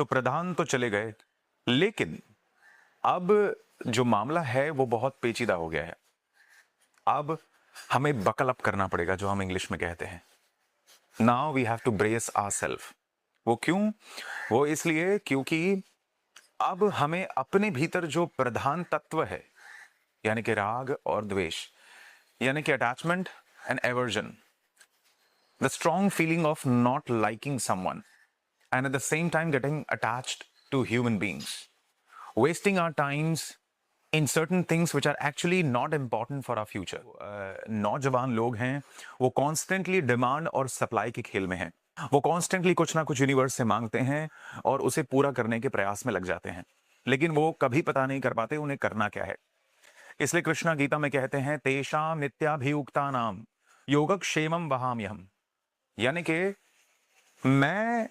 तो प्रधान तो चले गए, लेकिन अब जो मामला है वो बहुत पेचीदा हो गया है। अब हमें बकल अप करना पड़ेगा, जो हम इंग्लिश में कहते हैं। Now we have to brace ourselves. वो क्यों? वो इसलिए क्योंकि अब हमें अपने भीतर जो प्रधान तत्व है, यानी कि राग और द्वेष, यानी कि attachment and aversion, the strong feeling of not liking someone and at the same time getting attached to human beings, wasting our times in certain things which are actually not important for our future. नौजवान लोग हैं, वो constantly demand और supply के खेल में हैं। वो कॉन्स्टेंटली कुछ ना कुछ यूनिवर्स से मांगते हैं और उसे पूरा करने के प्रयास में लग जाते हैं, लेकिन वो कभी पता नहीं कर पाते उन्हें करना क्या है। इसलिए कृष्णा गीता में कहते हैं, तेषां नित्याभियुक्ता नाम योगक्षेमम वहाम्यहम्, यानी कि मैं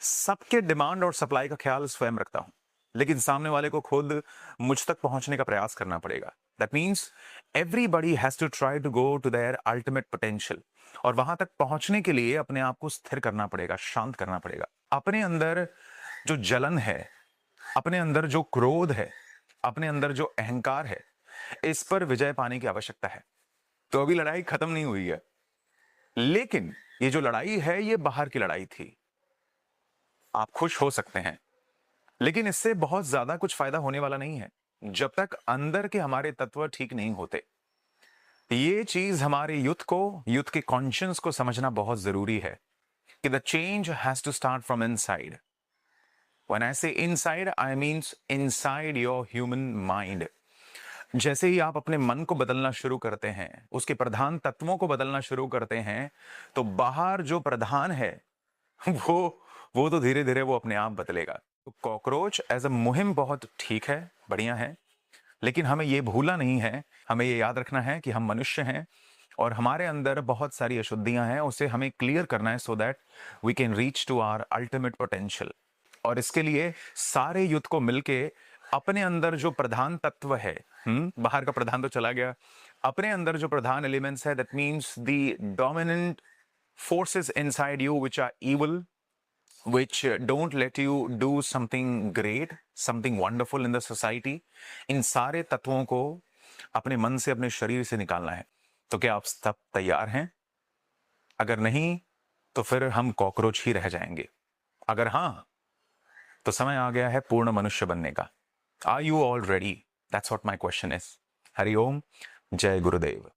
सबके डिमांड और सप्लाई का ख्याल स्वयं रखता हूं, लेकिन सामने वाले को खुद मुझ तक पहुंचने का प्रयास करना पड़ेगा। That means everybody has to try to go to their ultimate potential, और वहां तक पहुंचने के लिए अपने आप को स्थिर करना पड़ेगा, शांत करना पड़ेगा। अपने अंदर जो जलन है, अपने अंदर जो क्रोध है, अपने अंदर जो अहंकार है, इस पर विजय पाने की आवश्यकता है। तो अभी लड़ाई खत्म नहीं हुई है, लेकिन ये जो लड़ाई है ये बाहर की लड़ाई थी। आप खुश हो सकते हैं, लेकिन इससे बहुत ज्यादा कुछ फायदा होने वाला नहीं है जब तक अंदर के हमारे तत्व ठीक नहीं होते। ये चीज हमारे युद्ध के कॉन्शियंस को समझना बहुत जरूरी है कि the change has to start from inside. When I say inside, I means inside your human mind. जैसे ही आप अपने मन को बदलना शुरू करते हैं, उसके प्रधान तत्वों को बदलना शुरू करते हैं, तो बाहर जो प्रधान है वो तो धीरे धीरे वो अपने आप बदलेगा। तो कॉकरोच एज अ मुहिम बहुत ठीक है, बढ़िया है, लेकिन हमें ये भूलना नहीं है, हमें ये याद रखना है कि हम मनुष्य हैं और हमारे अंदर बहुत सारी अशुद्धियां हैं, उसे हमें क्लियर करना है so that we can reach to our ultimate potential. और इसके लिए सारे युद्ध को मिलके अपने अंदर जो प्रधान तत्व है, बाहर का प्रधान तो चला गया, अपने अंदर जो प्रधान एलिमेंट्स है, that means the dominant forces inside you which are evil, which don't let you do something great, something wonderful in the society, इन सारे तत्वों को अपने मन से, अपने शरीर से निकालना है। तो क्या आप सब तैयार हैं? अगर नहीं तो फिर हम कॉकरोच ही रह जाएंगे। अगर हां, तो समय आ गया है पूर्ण मनुष्य बनने का। Are you all ready? That's what my question is. Hari Om, जय गुरुदेव।